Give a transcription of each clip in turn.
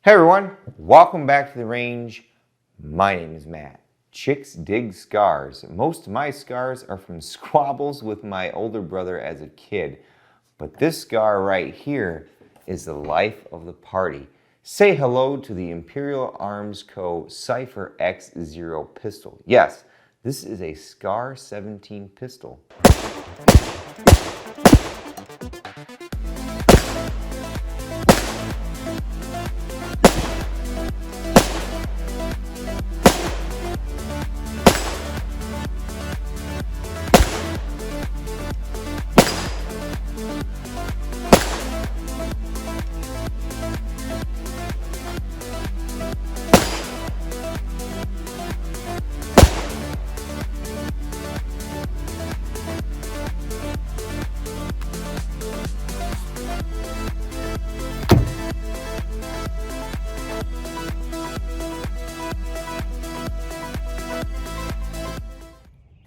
Hey everyone, welcome back to the range. My name is Matt. Chicks dig scars. Most of my scars are from squabbles with my older brother as a kid. But this scar right here is the life of the party. Say hello to the Imperial Arms Co. Cypher X0 pistol. Yes, this is a Scar 17 pistol.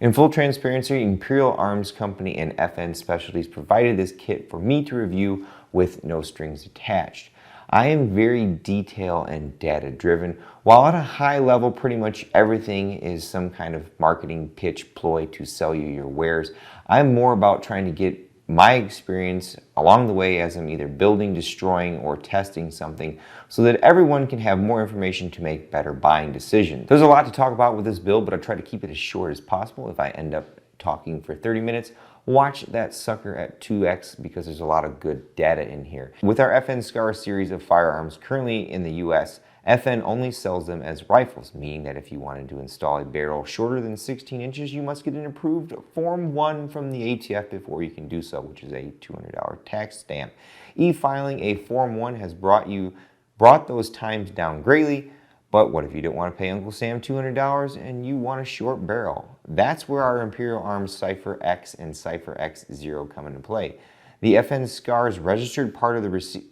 In full transparency, Imperial Arms Company and FN Specialties provided this kit for me to review with no strings attached. I am very detail and data driven. While at a high level, pretty much everything is some kind of marketing pitch ploy to sell you your wares. I'm more about trying to get my experience along the way as I'm either building, destroying, or testing something so that everyone can have more information to make better buying decisions. There's a lot to talk about with this build, but I try to keep it as short as possible. If I end up talking for 30 minutes, watch that sucker at 2x because there's a lot of good data in here. With our FN SCAR series of firearms currently in the US, FN only sells them as rifles, meaning that if you wanted to install a barrel shorter than 16 inches, you must get an approved Form 1 from the ATF before you can do so, which is a $200 tax stamp. E-filing a Form 1 has brought those times down greatly, but what if you don't want to pay Uncle Sam $200 and you want a short barrel? That's where our Imperial Arms Cypher X and Cypher X0 come into play. The FN SCAR's registered part of the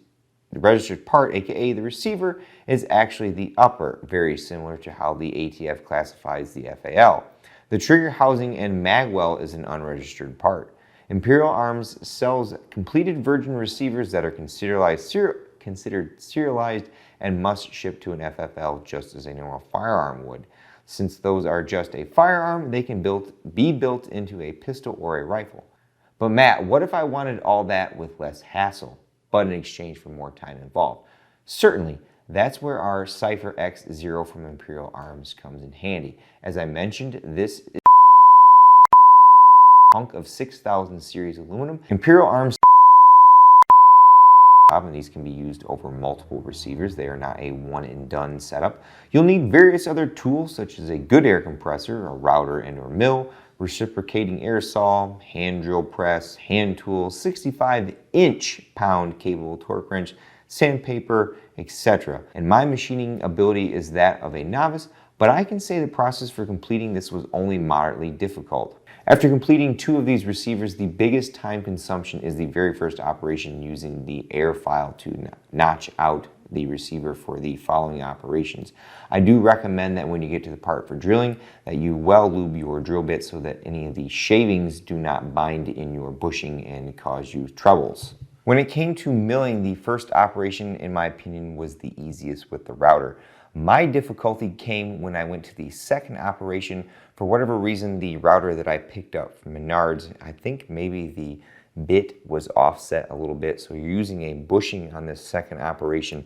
registered part, aka the receiver, is actually the upper, very similar to how the ATF classifies the FAL. The trigger housing and magwell is an unregistered part. Imperial Arms sells completed virgin receivers that are considered serialized and must ship to an FFL just as a normal firearm would. Since those are just a firearm, they can be built into a pistol or a rifle. But Matt, what if I wanted all that with less hassle, but in exchange for more time involved? Certainly, that's where our Cypher X0 from Imperial Arms comes in handy. As I mentioned, this is a hunk of 6000 series aluminum. Imperial Arms and these can be used over multiple receivers. They are not a one and done setup. You'll need various other tools such as a good air compressor, a router and or mill, reciprocating air saw, hand drill press, hand tool, 65-inch pound capable torque wrench, sandpaper, etc. And my machining ability is that of a novice, but I can say the process for completing this was only moderately difficult. After completing 2 of these receivers, the biggest time consumption is the very first operation using the air file to notch out the receiver for the following operations. I do recommend that when you get to the part for drilling that you well lube your drill bit so that any of the shavings do not bind in your bushing and cause you troubles. When it came to milling, the first operation, in my opinion, was the easiest with the router. My difficulty came when I went to the second operation. For whatever reason, the router that I picked up from Menards, I think maybe the bit was offset a little bit, so you're using a bushing on this second operation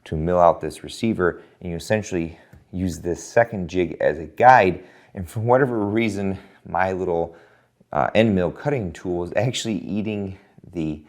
to mill out this receiver, and you essentially use this second jig as a guide, and for whatever reason, my little end mill cutting tool was actually eating the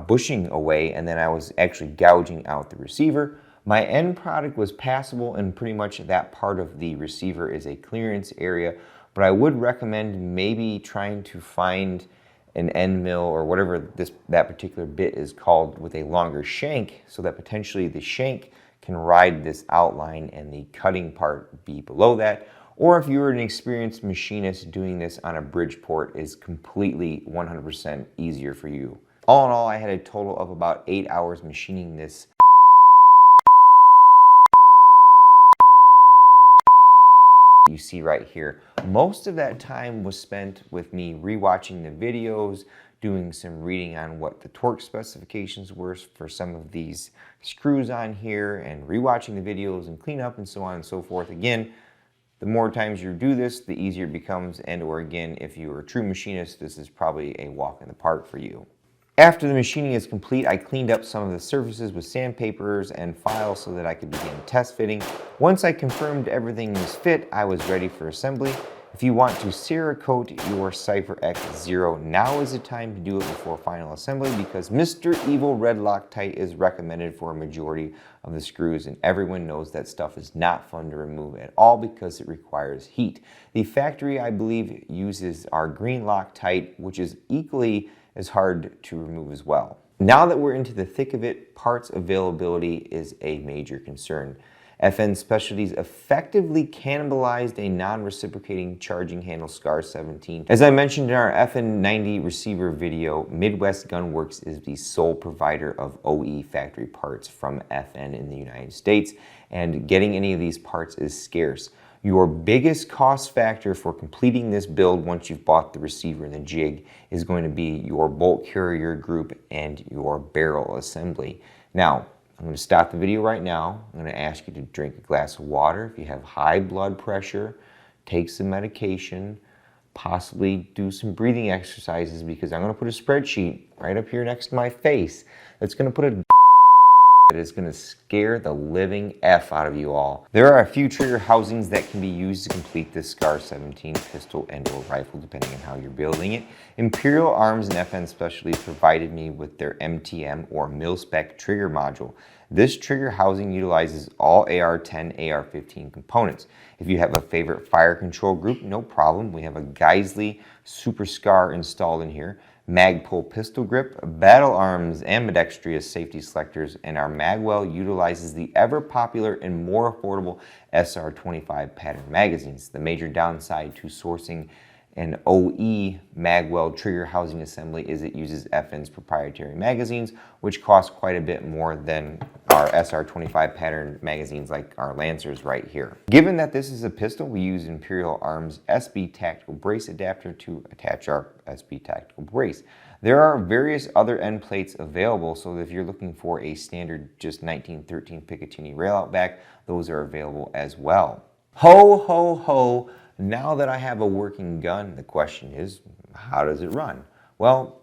bushing away, and then I was actually gouging out the receiver. My end product was passable, and pretty much that part of the receiver is a clearance area, but I would recommend maybe trying to find an end mill or whatever that particular bit is called with a longer shank so that potentially the shank can ride this outline and the cutting part be below that. Or if you're an experienced machinist, doing this on a Bridgeport is completely 100% easier for you. All in all, I had a total of about 8 hours machining this you see right here. Most of that time was spent with me rewatching the videos, doing some reading on what the torque specifications were for some of these screws on here, and rewatching the videos and cleanup and so on and so forth. Again, the more times you do this, the easier it becomes, and or again, if you're a true machinist, this is probably a walk in the park for you. After the machining is complete, I cleaned up some of the surfaces with sandpapers and files so that I could begin test fitting. Once I confirmed everything was fit, I was ready for assembly. If you want to Cerakote your Cypher X0, now is the time to do it before final assembly, because Mr. Evil Red Loctite is recommended for a majority of the screws, and everyone knows that stuff is not fun to remove at all because it requires heat. The factory, I believe, uses our green Loctite, which is equally is hard to remove as well. Now that we're into the thick of it, parts availability is a major concern. FN Specialties effectively cannibalized a non-reciprocating charging handle SCAR 17. As I mentioned in our FN90 receiver video, Midwest Gunworks is the sole provider of OE factory parts from FN in the United States, and getting any of these parts is scarce. Your biggest cost factor for completing this build once you've bought the receiver and the jig is going to be your bolt carrier group and your barrel assembly. Now, I'm going to stop the video right now. I'm going to ask you to drink a glass of water. If you have high blood pressure, take some medication, possibly do some breathing exercises, because I'm going to put a spreadsheet right up here next to my face that's going to put a that is going to scare the living F out of you all. There are a few trigger housings that can be used to complete this SCAR 17 pistol and or rifle, depending on how you're building it. Imperial Arms and FN Specialties provided me with their MTM or mil-spec trigger module. This trigger housing utilizes all AR-10, AR-15 components. If you have a favorite fire control group, no problem. We have a Geissele Super SCAR installed in here. Magpul pistol grip, battle arms, ambidextrous safety selectors, and our Magwell utilizes the ever popular and more affordable SR25 pattern magazines. The major downside to sourcing an OE Magwell trigger housing assembly is it uses FN's proprietary magazines, which cost quite a bit more than our SR25 pattern magazines like our Lancers right here. Given that this is a pistol, we use Imperial Arms SB tactical brace adapter to attach our SB tactical brace. There are various other end plates available, so if you're looking for a standard just 1913 Picatinny rail out back, those are available as well. Ho, ho, ho. Now that I have a working gun, the question is, how does it run? Well,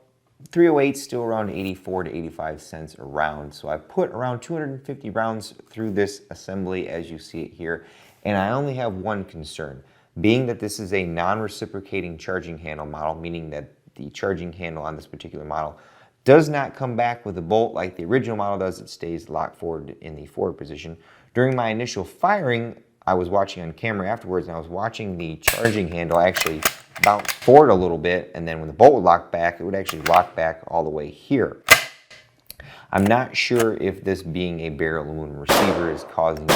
308 is still around 84 to 85 cents a round, so I've put around 250 rounds through this assembly as you see it here, and I only have one concern, being that this is a non-reciprocating charging handle model, meaning that the charging handle on this particular model does not come back with a bolt like the original model does. It stays locked forward in the forward position. During my initial firing, I was watching on camera afterwards, and I was watching the charging handle actually bounce forward a little bit, and then when the bolt would lock back, it would actually lock back all the way here. I'm not sure if this being a barrel aluminum receiver is causing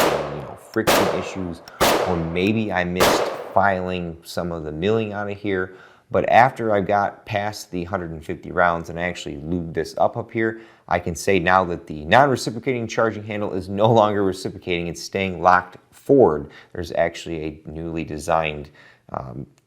friction issues, or maybe I missed filing some of the milling out of here. But after I got past the 150 rounds and I actually lubed this up here, I can say now that the non-reciprocating charging handle is no longer reciprocating. It's staying locked forward. There's actually a newly designed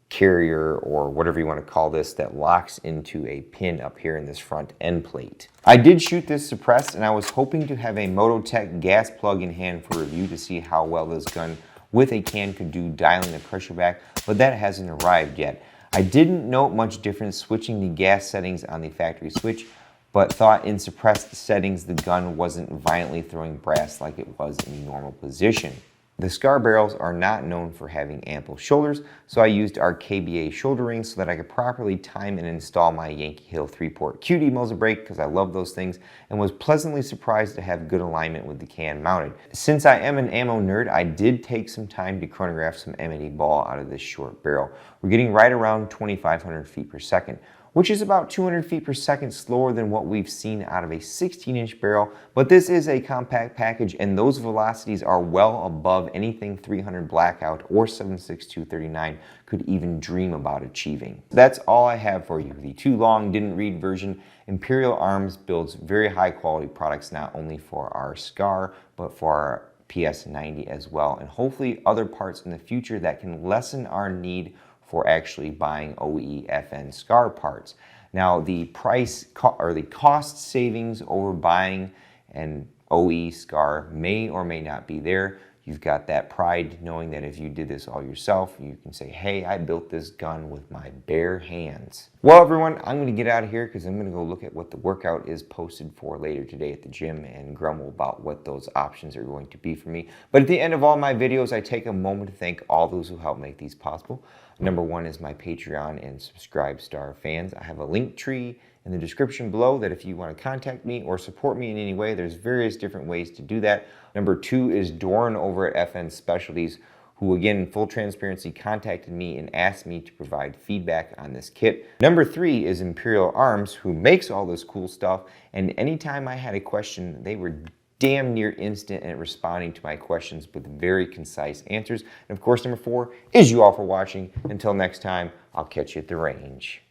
carrier, or whatever you want to call this, that locks into a pin up here in this front end plate. I did shoot this suppressed, and I was hoping to have a Mototech gas plug in hand for review to see how well this gun with a can could do dialing the pressure back, but that hasn't arrived yet. I didn't note much difference switching the gas settings on the factory switch, but thought in suppressed settings the gun wasn't violently throwing brass like it was in normal position. The SCAR barrels are not known for having ample shoulders, so I used our KBA shoulder rings so that I could properly time and install my Yankee Hill 3-port QD muzzle brake, because I love those things, and was pleasantly surprised to have good alignment with the can mounted. Since I am an ammo nerd, I did take some time to chronograph some M&E ball out of this short barrel. We're getting right around 2,500 feet per second, which is about 200 feet per second slower than what we've seen out of a 16-inch barrel, but this is a compact package, and those velocities are well above anything 300 Blackout or 7.6239 could even dream about achieving. That's all I have for you. The too long didn't read version. Imperial Arms builds very high quality products, not only for our SCAR, but for our PS90 as well, and hopefully other parts in the future that can lessen our need for actually buying OE FN SCAR parts. Now, the or the cost savings over buying an OE SCAR may or may not be there. You've got that pride knowing that if you did this all yourself, you can say, hey, I built this gun with my bare hands. Well, everyone, I'm going to get out of here because I'm going to go look at what the workout is posted for later today at the gym and grumble about what those options are going to be for me. But at the end of all my videos, I take a moment to thank all those who help make these possible. Number one is my Patreon and Subscribe Star fans. I have a link tree in the description below that if you want to contact me or support me in any way, there's various different ways to do that. Number two is Doran over at FN Specialties, who again, in full transparency, contacted me and asked me to provide feedback on this kit. Number three is Imperial Arms, who makes all this cool stuff, and anytime I had a question, they were damn near instant at responding to my questions with very concise answers. And of course, number four is you all for watching. Until next time, I'll catch you at the range.